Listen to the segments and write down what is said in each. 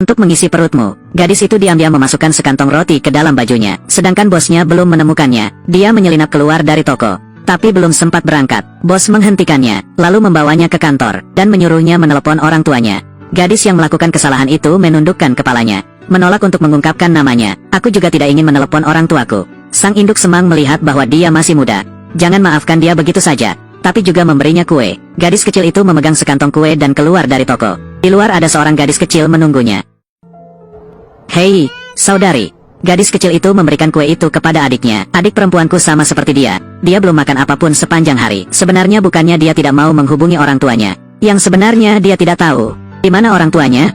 Untuk mengisi perutmu, gadis itu diam-diam memasukkan sekantong roti ke dalam bajunya. Sedangkan bosnya belum menemukannya. Dia menyelinap keluar dari toko. Tapi belum sempat berangkat, bos menghentikannya, lalu membawanya ke kantor, dan menyuruhnya menelepon orang tuanya. Gadis yang melakukan kesalahan itu menundukkan kepalanya, menolak untuk mengungkapkan namanya. Aku juga tidak ingin menelepon orang tuaku. Sang induk semang melihat bahwa dia masih muda. Jangan maafkan dia begitu saja, tapi juga memberinya kue. Gadis kecil itu memegang sekantong kue dan keluar dari toko. Di luar ada seorang gadis kecil menunggunya. Hei, saudari. Gadis kecil itu memberikan kue itu kepada adiknya. Adik perempuanku sama seperti dia. Dia belum makan apapun sepanjang hari. Sebenarnya bukannya dia tidak mau menghubungi orang tuanya. Yang sebenarnya dia tidak tahu di mana orang tuanya.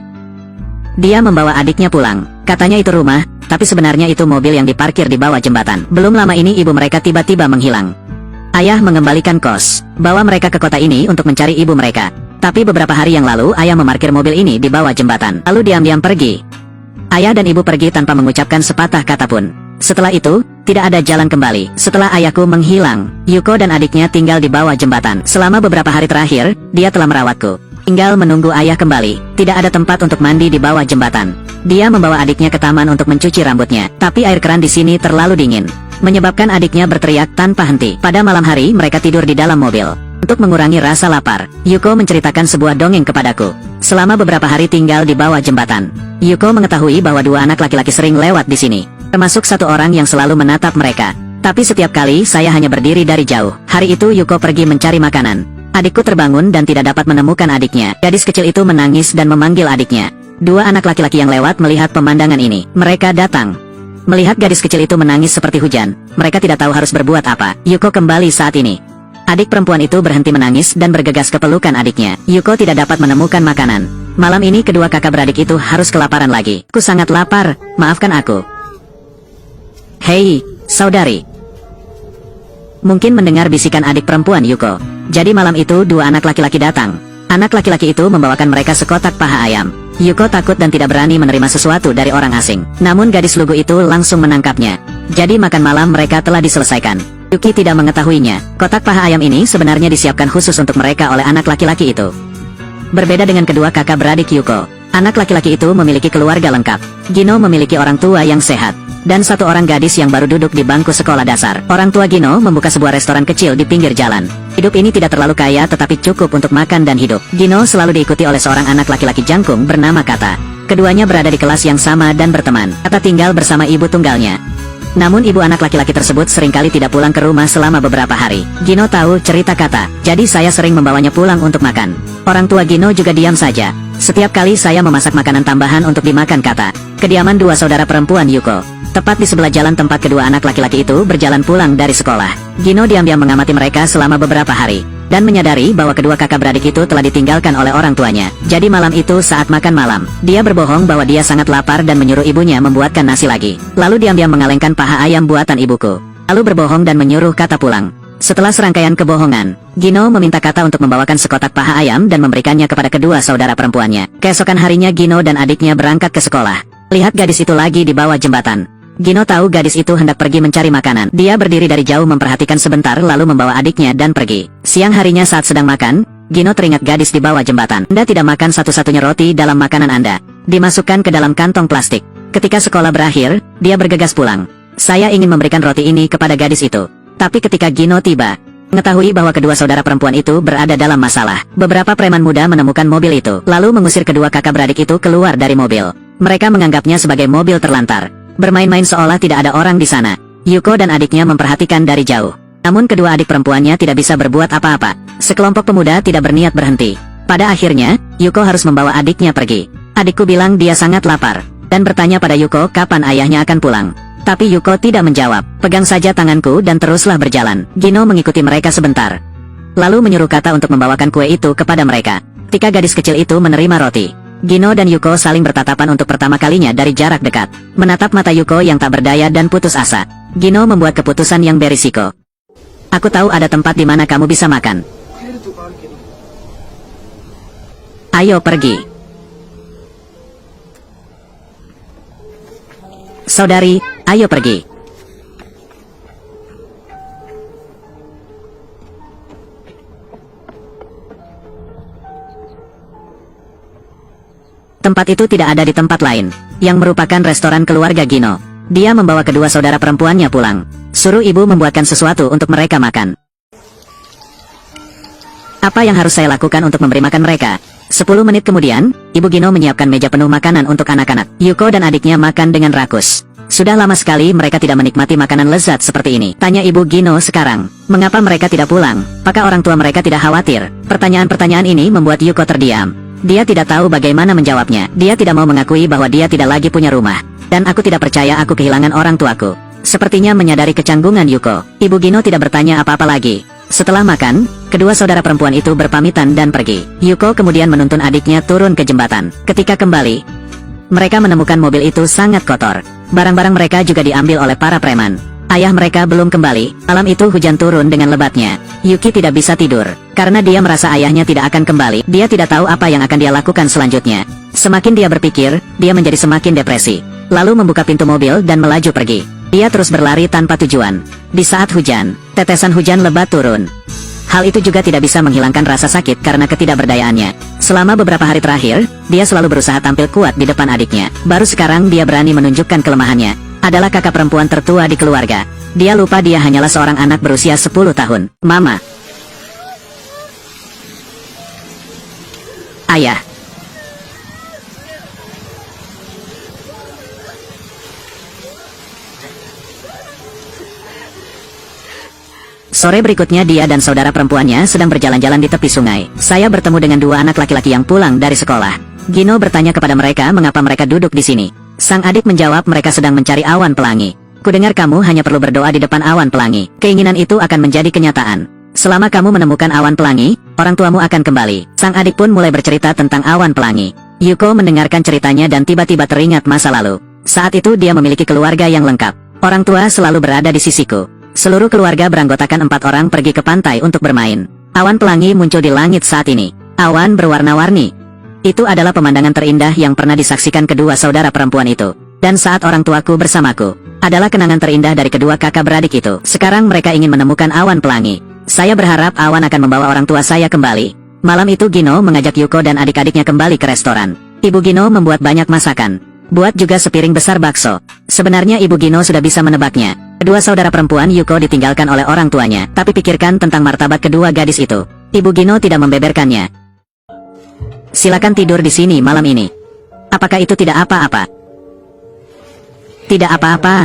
Dia membawa adiknya pulang. Katanya itu rumah, tapi sebenarnya itu mobil yang diparkir di bawah jembatan. Belum lama ini ibu mereka tiba-tiba menghilang. Ayah mengembalikan kos, bawa mereka ke kota ini untuk mencari ibu mereka. Tapi beberapa hari yang lalu ayah memarkir mobil ini di bawah jembatan, lalu diam-diam pergi. Ayah dan ibu pergi tanpa mengucapkan sepatah kata pun. Setelah itu, tidak ada jalan kembali. Setelah ayahku menghilang, Yuko dan adiknya tinggal di bawah jembatan. Selama beberapa hari terakhir, dia telah merawatku. Tinggal menunggu ayah kembali. Tidak ada tempat untuk mandi di bawah jembatan. Dia membawa adiknya ke taman untuk mencuci rambutnya. Tapi air keran di sini terlalu dingin, menyebabkan adiknya berteriak tanpa henti. Pada malam hari, mereka tidur di dalam mobil. Untuk mengurangi rasa lapar, Yuko menceritakan sebuah dongeng kepadaku. Selama beberapa hari tinggal di bawah jembatan, Yuko mengetahui bahwa dua anak laki-laki sering lewat di sini, termasuk satu orang yang selalu menatap mereka. Tapi setiap kali saya hanya berdiri dari jauh. Hari itu Yuko pergi mencari makanan. Adikku terbangun dan tidak dapat menemukan adiknya. Gadis kecil itu menangis dan memanggil adiknya. Dua anak laki-laki yang lewat melihat pemandangan ini. Mereka datang. Melihat gadis kecil itu menangis seperti hujan, mereka tidak tahu harus berbuat apa. Yuko kembali saat ini. Adik perempuan itu berhenti menangis dan bergegas ke pelukan adiknya. Yuko tidak dapat menemukan makanan. Malam ini kedua kakak beradik itu harus kelaparan lagi. Aku sangat lapar, maafkan aku. Hei, saudari. Mungkin mendengar bisikan adik perempuan Yuko. Jadi malam itu dua anak laki-laki datang. Anak laki-laki itu membawakan mereka sekotak paha ayam. Yuko takut dan tidak berani menerima sesuatu dari orang asing. Namun gadis lugu itu langsung menangkapnya. Jadi makan malam mereka telah diselesaikan. Yuki tidak mengetahuinya. Kotak paha ayam ini sebenarnya disiapkan khusus untuk mereka oleh anak laki-laki itu. Berbeda dengan kedua kakak beradik Yuko, anak laki-laki itu memiliki keluarga lengkap. Gino memiliki orang tua yang sehat, dan satu orang gadis yang baru duduk di bangku sekolah dasar. Orang tua Gino membuka sebuah restoran kecil di pinggir jalan. Hidup ini tidak terlalu kaya tetapi cukup untuk makan dan hidup. Gino selalu diikuti oleh seorang anak laki-laki jangkung bernama Kata. Keduanya berada di kelas yang sama dan berteman. Kata tinggal bersama ibu tunggalnya. Namun ibu anak laki-laki tersebut seringkali tidak pulang ke rumah selama beberapa hari. Gino tahu cerita Kata, jadi saya sering membawanya pulang untuk makan. Orang tua Gino juga diam saja. Setiap kali saya memasak makanan tambahan untuk dimakan Kata. Kediaman dua saudara perempuan Yuko, tepat di sebelah jalan tempat kedua anak laki-laki itu berjalan pulang dari sekolah. Gino diam-diam mengamati mereka selama beberapa hari, dan menyadari bahwa kedua kakak beradik itu telah ditinggalkan oleh orang tuanya. Jadi malam itu saat makan malam, dia berbohong bahwa dia sangat lapar dan menyuruh ibunya membuatkan nasi lagi. Lalu diam-diam mengalengkan paha ayam buatan ibuku. Lalu berbohong dan menyuruh Kata pulang. Setelah serangkaian kebohongan, Gino meminta Kata untuk membawakan sekotak paha ayam dan memberikannya kepada kedua saudara perempuannya. Keesokan harinya Gino dan adiknya berangkat ke sekolah. Lihat gadis itu lagi di bawah jembatan. Gino tahu gadis itu hendak pergi mencari makanan. Dia berdiri dari jauh memperhatikan sebentar lalu membawa adiknya dan pergi. Siang harinya saat sedang makan, Gino teringat gadis di bawah jembatan. Anda tidak makan satu-satunya roti dalam makanan Anda. Dimasukkan ke dalam kantong plastik. Ketika sekolah berakhir, dia bergegas pulang. Saya ingin memberikan roti ini kepada gadis itu. Tapi ketika Gino tiba, mengetahui bahwa kedua saudara perempuan itu berada dalam masalah. Beberapa preman muda menemukan mobil itu, lalu mengusir kedua kakak beradik itu keluar dari mobil. Mereka menganggapnya sebagai mobil terlantar. Bermain-main seolah tidak ada orang di sana. Yuko dan adiknya memperhatikan dari jauh. Namun kedua adik perempuannya tidak bisa berbuat apa-apa. Sekelompok pemuda tidak berniat berhenti. Pada akhirnya, Yuko harus membawa adiknya pergi. Adikku bilang dia sangat lapar, dan bertanya pada Yuko kapan ayahnya akan pulang. Tapi Yuko tidak menjawab. Pegang saja tanganku dan teruslah berjalan. Gino mengikuti mereka sebentar, lalu menyuruh Kata untuk membawakan kue itu kepada mereka. Ketika gadis kecil itu menerima roti, Gino dan Yuko saling bertatapan untuk pertama kalinya dari jarak dekat. Menatap mata Yuko yang tak berdaya dan putus asa, Gino membuat keputusan yang berisiko. Aku tahu ada tempat di mana kamu bisa makan. Ayo pergi. Saudari, ayo pergi. Tempat itu tidak ada di tempat lain, yang merupakan restoran keluarga Gino. Dia membawa kedua saudara perempuannya pulang. Suruh ibu membuatkan sesuatu untuk mereka makan. Apa yang harus saya lakukan untuk memberi makan mereka? 10 menit kemudian, Ibu Gino menyiapkan meja penuh makanan untuk anak-anak. Yuko dan adiknya makan dengan rakus. Sudah lama sekali mereka tidak menikmati makanan lezat seperti ini. Tanya Ibu Gino sekarang, mengapa mereka tidak pulang? Apakah orang tua mereka tidak khawatir? Pertanyaan-pertanyaan ini membuat Yuko terdiam. Dia tidak tahu bagaimana menjawabnya. Dia tidak mau mengakui bahwa dia tidak lagi punya rumah. Dan aku tidak percaya aku kehilangan orang tuaku. Sepertinya menyadari kecanggungan Yuko, Ibu Gino tidak bertanya apa-apa lagi. Setelah makan, kedua saudara perempuan itu berpamitan dan pergi. Yuko kemudian menuntun adiknya turun ke jembatan. Ketika kembali, mereka menemukan mobil itu sangat kotor. Barang-barang mereka juga diambil oleh para preman. Ayah mereka belum kembali. Malam itu hujan turun dengan lebatnya. Yuki tidak bisa tidur, karena dia merasa ayahnya tidak akan kembali. Dia tidak tahu apa yang akan dia lakukan selanjutnya. Semakin dia berpikir, dia menjadi semakin depresi. Lalu membuka pintu mobil dan melaju pergi. Dia terus berlari tanpa tujuan. Di saat hujan, tetesan hujan lebat turun. Hal itu juga tidak bisa menghilangkan rasa sakit karena ketidakberdayaannya. Selama beberapa hari terakhir, dia selalu berusaha tampil kuat di depan adiknya. Baru sekarang dia berani menunjukkan kelemahannya. Adalah kakak perempuan tertua di keluarga. Dia lupa dia hanyalah seorang anak berusia 10 tahun. Mama. Ayah. Sore berikutnya dia dan saudara perempuannya sedang berjalan-jalan di tepi sungai. Saya bertemu dengan dua anak laki-laki yang pulang dari sekolah. Gino bertanya kepada mereka mengapa mereka duduk di sini. Sang adik menjawab mereka sedang mencari awan pelangi. Kudengar kamu hanya perlu berdoa di depan awan pelangi. Keinginan itu akan menjadi kenyataan. Selama kamu menemukan awan pelangi, orang tuamu akan kembali. Sang adik pun mulai bercerita tentang awan pelangi. Yuko mendengarkan ceritanya dan tiba-tiba teringat masa lalu. Saat itu dia memiliki keluarga yang lengkap. Orang tua selalu berada di sisiku. Seluruh keluarga beranggotakan 4 orang pergi ke pantai untuk bermain. Awan pelangi muncul di langit saat ini. Awan berwarna-warni. Itu adalah pemandangan terindah yang pernah disaksikan kedua saudara perempuan itu. Dan saat orang tuaku bersamaku, adalah kenangan terindah dari kedua kakak beradik itu. Sekarang mereka ingin menemukan awan pelangi. Saya berharap awan akan membawa orang tua saya kembali. Malam itu Gino mengajak Yuko dan adik-adiknya kembali ke restoran. Ibu Gino membuat banyak masakan. Buat juga sepiring besar bakso. Sebenarnya Ibu Gino sudah bisa menebaknya. Kedua saudara perempuan Yuko ditinggalkan oleh orang tuanya, tapi pikirkan tentang martabat kedua gadis itu. Ibu Gino tidak membeberkannya. Silakan tidur di sini malam ini. Apakah itu tidak apa-apa? Tidak apa-apa.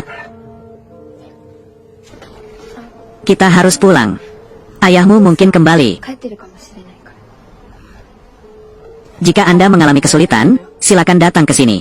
Kita harus pulang. Ayahmu mungkin kembali. Jika Anda mengalami kesulitan, silakan datang ke sini.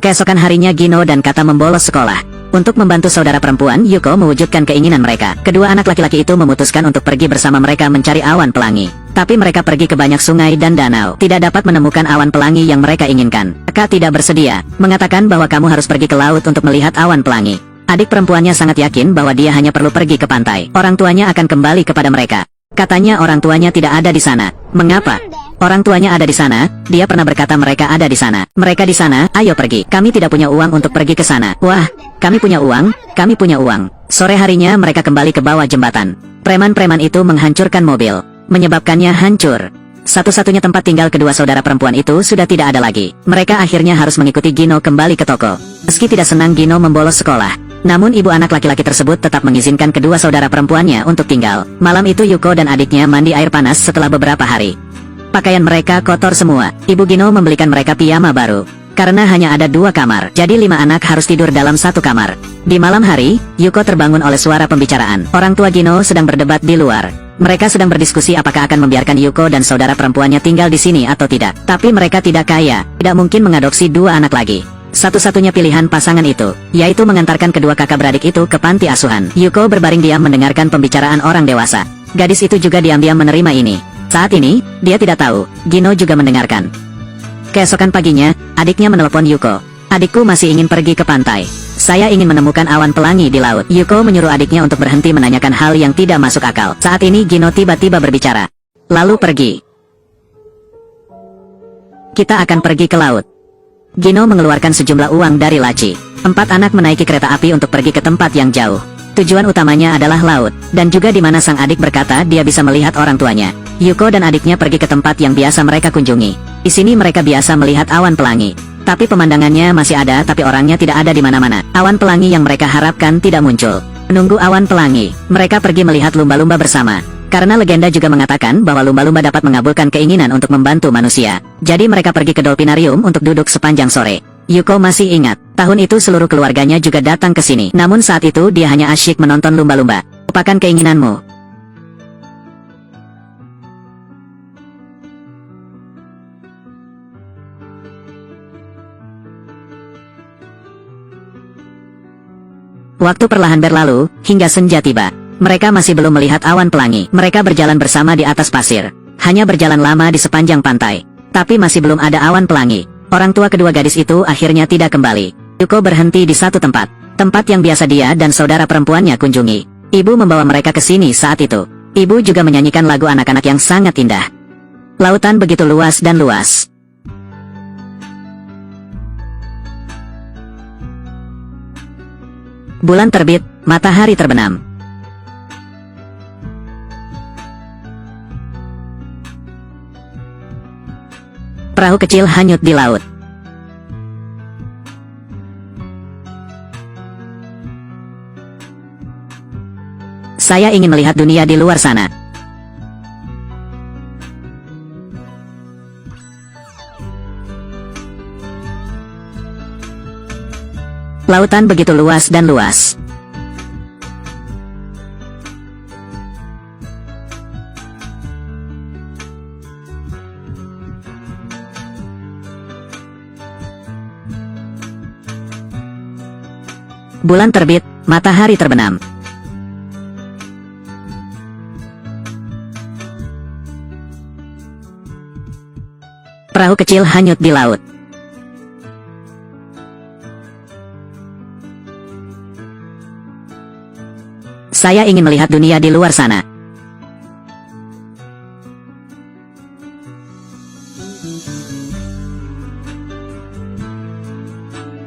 Keesokan harinya Gino dan Kata membolos sekolah. Untuk membantu saudara perempuan, Yuko mewujudkan keinginan mereka. Kedua anak laki-laki itu memutuskan untuk pergi bersama mereka mencari awan pelangi. Tapi mereka pergi ke banyak sungai dan danau. Tidak dapat menemukan awan pelangi yang mereka inginkan. Kakak tidak bersedia, mengatakan bahwa kamu harus pergi ke laut untuk melihat awan pelangi. Adik perempuannya sangat yakin bahwa dia hanya perlu pergi ke pantai. Orang tuanya akan kembali kepada mereka. Katanya orang tuanya tidak ada di sana. Mengapa? Orang tuanya ada di sana, dia pernah berkata mereka ada di sana. Mereka di sana, ayo pergi. Kami tidak punya uang untuk pergi ke sana. Wah, kami punya uang, kami punya uang. Sore harinya mereka kembali ke bawah jembatan. Preman-preman itu menghancurkan mobil, menyebabkannya hancur. Satu-satunya tempat tinggal kedua saudara perempuan itu sudah tidak ada lagi. Mereka akhirnya harus mengikuti Gino kembali ke toko. Meski tidak senang Gino membolos sekolah, namun ibu anak laki-laki tersebut tetap mengizinkan kedua saudara perempuannya untuk tinggal. Malam itu Yuko dan adiknya mandi air panas setelah beberapa hari. Pakaian mereka kotor semua. Ibu Gino membelikan mereka piyama baru. Karena hanya ada 2 kamar, jadi 5 anak harus tidur dalam 1 kamar. Di malam hari, Yuko terbangun oleh suara pembicaraan. Orang tua Gino sedang berdebat di luar. Mereka sedang berdiskusi apakah akan membiarkan Yuko dan saudara perempuannya tinggal di sini atau tidak. Tapi mereka tidak kaya, tidak mungkin mengadopsi 2 anak lagi. Satu-satunya pilihan pasangan itu, yaitu mengantarkan kedua kakak beradik itu ke panti asuhan. Yuko berbaring diam mendengarkan pembicaraan orang dewasa. Gadis itu juga diam-diam menerima ini. Saat ini, dia tidak tahu, Gino juga mendengarkan. Keesokan paginya, adiknya menelepon Yuko. Adikku masih ingin pergi ke pantai. Saya ingin menemukan awan pelangi di laut. Yuko menyuruh adiknya untuk berhenti menanyakan hal yang tidak masuk akal. Saat ini Gino tiba-tiba berbicara. Lalu pergi. Kita akan pergi ke laut. Gino mengeluarkan sejumlah uang dari laci. 4 anak menaiki kereta api untuk pergi ke tempat yang jauh. Tujuan utamanya adalah laut, dan juga di mana sang adik berkata dia bisa melihat orang tuanya. Yuko dan adiknya pergi ke tempat yang biasa mereka kunjungi. Di sini mereka biasa melihat awan pelangi. Tapi pemandangannya masih ada, tapi orangnya tidak ada di mana-mana. Awan pelangi yang mereka harapkan tidak muncul. Menunggu awan pelangi, mereka pergi melihat lumba-lumba bersama. Karena legenda juga mengatakan bahwa lumba-lumba dapat mengabulkan keinginan untuk membantu manusia. Jadi mereka pergi ke Dolphinarium untuk duduk sepanjang sore. Yuko masih ingat, tahun itu seluruh keluarganya juga datang ke sini. Namun saat itu dia hanya asyik menonton lumba-lumba. Lupakan keinginanmu. Waktu perlahan berlalu, hingga senja tiba. Mereka masih belum melihat awan pelangi. Mereka berjalan bersama di atas pasir. Hanya berjalan lama di sepanjang pantai. Tapi masih belum ada awan pelangi. Orang tua kedua gadis itu akhirnya tidak kembali. Yuko berhenti di satu tempat. Tempat yang biasa dia dan saudara perempuannya kunjungi. Ibu membawa mereka ke sini saat itu. Ibu juga menyanyikan lagu anak-anak yang sangat indah. Lautan begitu luas dan luas. Bulan terbit, matahari terbenam. Perahu kecil hanyut di laut. Saya ingin melihat dunia di luar sana. Lautan begitu luas dan luas. Bulan terbit, matahari terbenam. Perahu kecil hanyut di laut. Saya ingin melihat dunia di luar sana.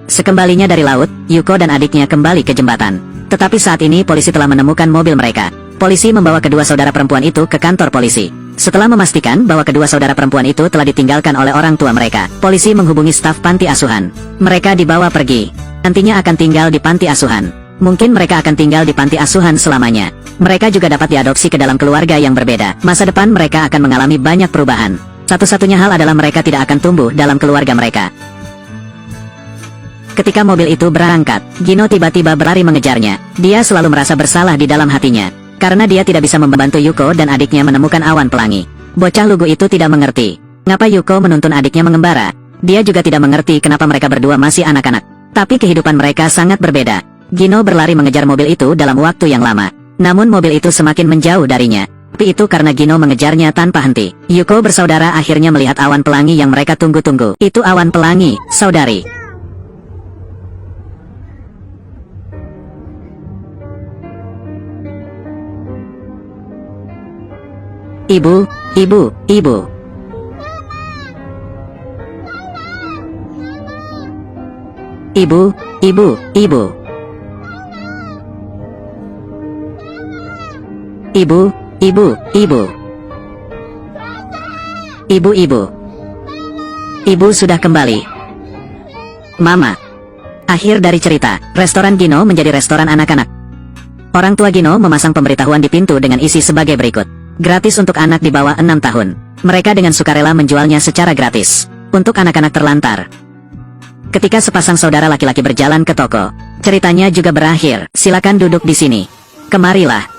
Sekembalinya dari laut, Yuko dan adiknya kembali ke jembatan. Tetapi saat ini polisi telah menemukan mobil mereka. Polisi membawa kedua saudara perempuan itu ke kantor polisi. Setelah memastikan bahwa kedua saudara perempuan itu telah ditinggalkan oleh orang tua mereka, polisi menghubungi staf panti asuhan. Mereka dibawa pergi. Nantinya akan tinggal di panti asuhan. Mungkin mereka akan tinggal di panti asuhan selamanya. Mereka juga dapat diadopsi ke dalam keluarga yang berbeda. Masa depan mereka akan mengalami banyak perubahan. Satu-satunya hal adalah mereka tidak akan tumbuh dalam keluarga mereka. Ketika mobil itu berangkat, Gino tiba-tiba berlari mengejarnya. Dia selalu merasa bersalah di dalam hatinya, karena dia tidak bisa membantu Yuko dan adiknya menemukan awan pelangi. Bocah lugu itu tidak mengerti mengapa Yuko menuntun adiknya mengembara. Dia juga tidak mengerti kenapa mereka berdua masih anak-anak. Tapi kehidupan mereka sangat berbeda. Gino berlari mengejar mobil itu dalam waktu yang lama. Namun mobil itu semakin menjauh darinya. Tapi itu karena Gino mengejarnya tanpa henti. Yuko bersaudara akhirnya melihat awan pelangi yang mereka tunggu-tunggu. Itu awan pelangi, saudari. Ibu, ibu, ibu. Ibu, ibu, ibu. Ibu, ibu, ibu. Ibu, ibu. Ibu sudah kembali. Mama. Akhir dari cerita, restoran Gino menjadi restoran anak-anak. Orang tua Gino memasang pemberitahuan di pintu dengan isi sebagai berikut. Gratis untuk anak di bawah 6 tahun. Mereka dengan sukarela menjualnya secara gratis. Untuk anak-anak terlantar. Ketika sepasang saudara laki-laki berjalan ke toko, ceritanya juga berakhir. Silakan duduk di sini. Kemarilah.